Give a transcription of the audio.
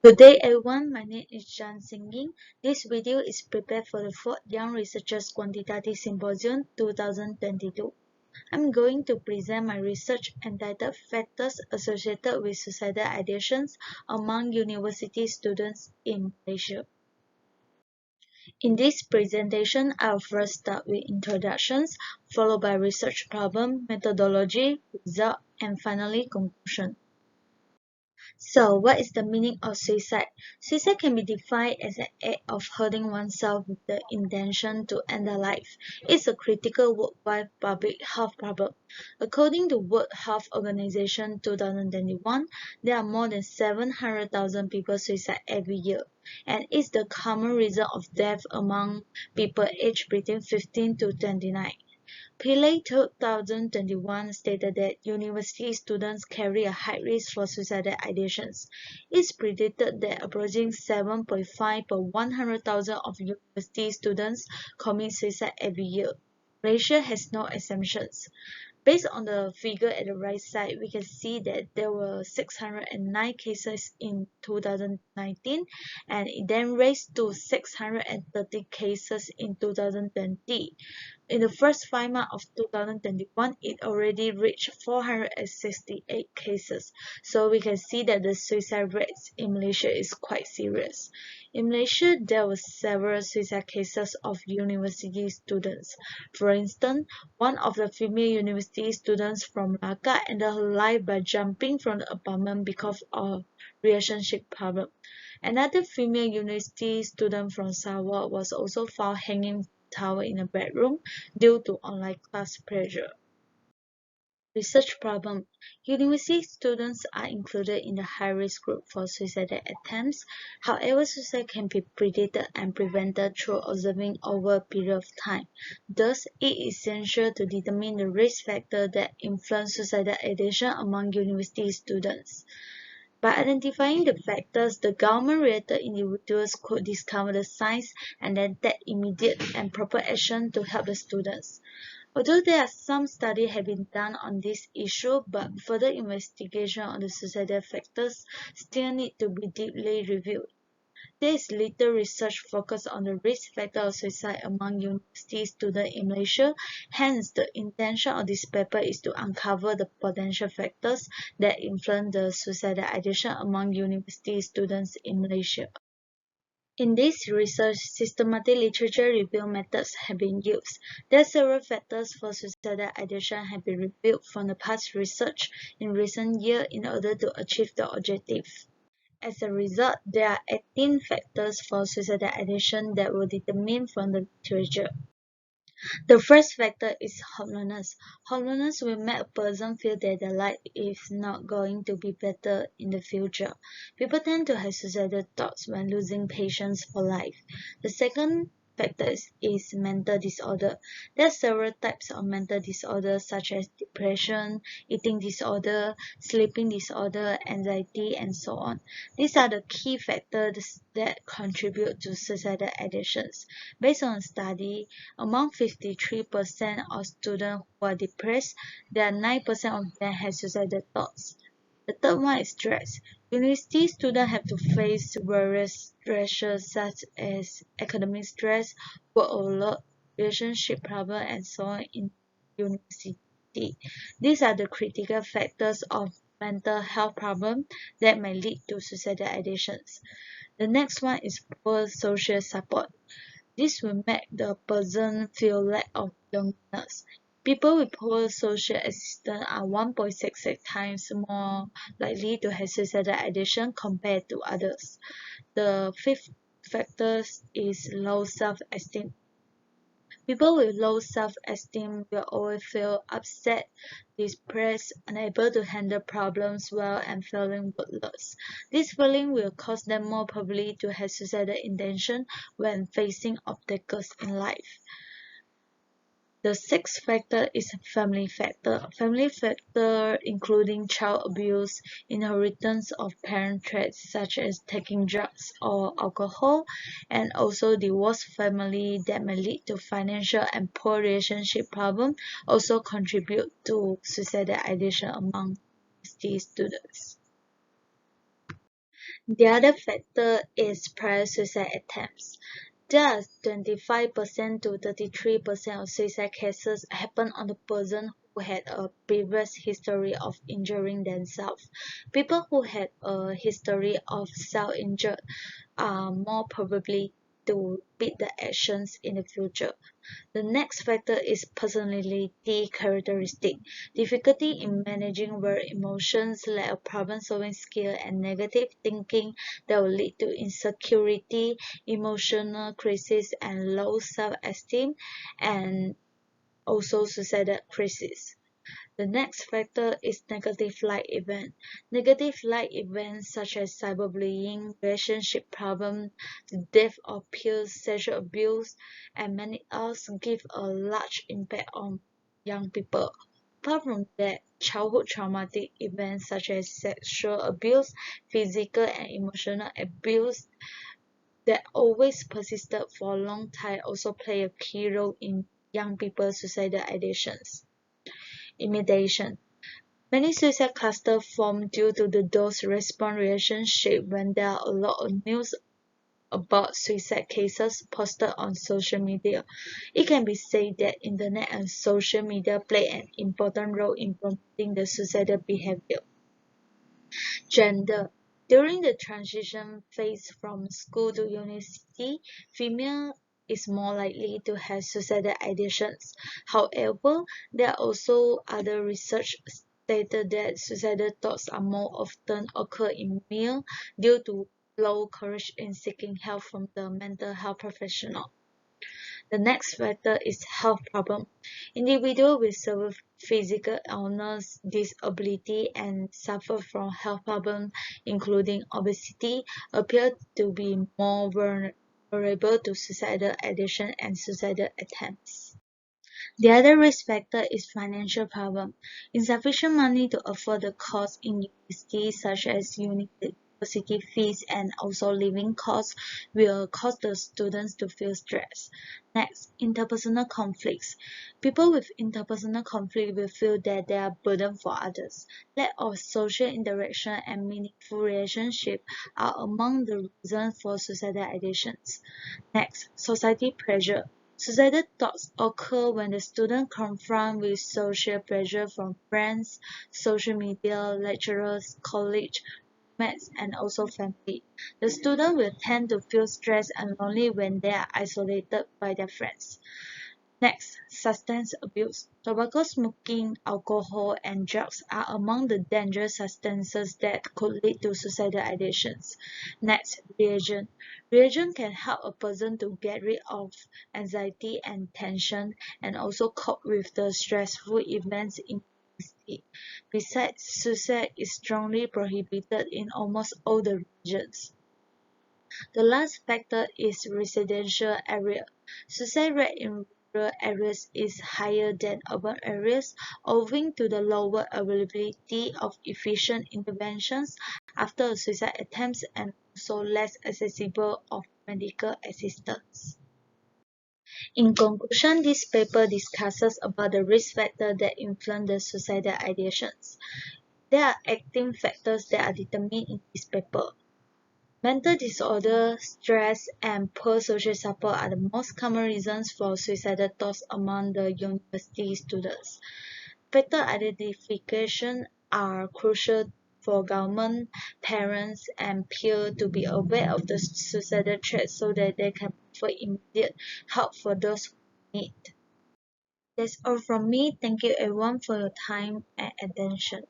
Good day everyone, my name is Chan Sin Yin. This video is prepared for the 4th Young Researchers Quantitative Symposium 2022. I'm going to present my research entitled Factors Associated with Suicidal Ideations Among University Students in Malaysia. In this presentation, I'll first start with introductions, followed by research problem, methodology, result, and finally conclusion. So, what is the meaning of suicide? Suicide can be defined as an act of hurting oneself with the intention to end their life. It's a critical worldwide public health problem. According to World Health Organization 2021, there are more than 700,000 people suicide every year, and it's the common reason of death among people aged between 15 to 29. Pillay 2021 stated that university students carry a high risk for suicidal ideations. It's predicted that approaching 7.5 per 100,000 of university students commit suicide every year. Malaysia has no exemptions. Based on the figure at the right side, we can see that there were 609 cases in 2019 and it then raised to 630 cases in 2020. In the first 5 months of 2021, it already reached 468 cases. So we can see that the suicide rates in Malaysia is quite serious. In Malaysia, there were several suicide cases of university students. For instance, one of the female university students from Malacca ended her life by jumping from the apartment because of relationship problem. Another female university student from Sarawak was also found hanging tower in a bedroom due to online class pressure. Research problem. University students are included in the high-risk group for suicidal attempts. However, suicide can be predicted and prevented through observing over a period of time. Thus, it is essential to determine the risk factor that influence suicidal ideation among university students. By identifying the factors, the government-related individuals could discover the signs and then take immediate and proper action to help the students. Although there are some studies have been done on this issue, but further investigation on the suicidal factors still need to be deeply reviewed. There is little research focused on the risk factor of suicide among university students in Malaysia. Hence, the intention of this paper is to uncover the potential factors that influence the suicidal ideation among university students in Malaysia. In this research, systematic literature review methods have been used. There are several factors for suicidal ideation have been reviewed from the past research in recent years in order to achieve the objective. As a result, there are 18 factors for suicidal ideation that were determined from the literature. The first factor is hopelessness. Hopelessness will make a person feel that their life is not going to be better in the future. People tend to have suicidal thoughts when losing patience for life. The second factor is mental disorder. There are several types of mental disorders such as depression, eating disorder, sleeping disorder, anxiety, and so on. These are the key factors that contribute to suicidal ideations. Based on a study, among 53% of students who are depressed, there are 9% of them have suicidal thoughts. The third one is stress. University students have to face various stressors such as academic stress, work overload, relationship problems, and so on in university. These are the critical factors of mental health problems that may lead to suicidal ideations. The next one is poor social support. This will make the person feel lack of belongingness. People with poor social assistance are 1.66 times more likely to have suicidal ideation compared to others. The fifth factor is low self-esteem. People with low self-esteem will always feel upset, depressed, unable to handle problems well, and feeling worthless. This feeling will cause them more probably to have suicidal intention when facing obstacles in life. The sixth factor is family factor. Family factor including child abuse, inheritance of parent traits such as taking drugs or alcohol, and also divorced family that may lead to financial and poor relationship problem also contribute to suicidal ideation among these students. The other factor is prior suicide attempts. Thus, 25% to 33% of suicide cases happen on the person who had a previous history of injuring themselves. People who had a history of self-injury are more probably to repeat the actions in the future. The next factor is personality characteristic. Difficulty in managing work emotions, lack of problem-solving skill, and negative thinking that will lead to insecurity, emotional crisis, and low self-esteem, and also suicidal crisis. The next factor is negative life event. Negative life events such as cyberbullying, relationship problems, the death of peers, sexual abuse, and many others give a large impact on young people. Apart from that, childhood traumatic events such as sexual abuse, physical and emotional abuse that always persisted for a long time also play a key role in young people's suicidal ideations. Imitation. Many suicide clusters form due to the dose-response relationship when there are a lot of news about suicide cases posted on social media. It can be said that internet and social media play an important role in promoting the suicidal behavior. Gender. During the transition phase from school to university, female is more likely to have suicidal ideations. However, there are also other research stated that suicidal thoughts are more often occur in male due to low courage in seeking help from the mental health professional. The next factor is health problem. Individuals with severe physical illness, disability, and suffer from health problems, including obesity, appear to be more vulnerable to suicidal ideation and suicidal attempts. The other risk factor is financial problem. Insufficient money to afford the costs in university such as university fees and also living costs will cause the students to feel stress. Next, interpersonal conflicts. People with interpersonal conflict will feel that they are burden for others. Lack of social interaction and meaningful relationship are among the reasons for suicidal ideations. Next, society pressure. Suicidal thoughts occur when the student confront with social pressure from friends, social media, lecturers, college, mates, and also family. The student will tend to feel stressed and lonely when they are isolated by their friends. Next, substance abuse. Tobacco smoking, alcohol, and drugs are among the dangerous substances that could lead to suicidal ideations. Next, religion. Religion can help a person to get rid of anxiety and tension and also cope with the stressful events in society. Besides, suicide is strongly prohibited in almost all the regions. The last factor is residential area. Suicide rate in rural areas is higher than urban areas owing to the lower availability of efficient interventions after suicide attempts and also less accessible of medical assistance. In conclusion, this paper discusses about the risk factors that influence the suicidal ideations. There are 18 factors that are determined in this paper. Mental disorder, stress, and poor social support are the most common reasons for suicidal thoughts among the university students. Factor identification are crucial for government, parents, and peers to be aware of the suicidal threat so that they can offer immediate help for those who need. That's all from me. Thank you everyone for your time and attention.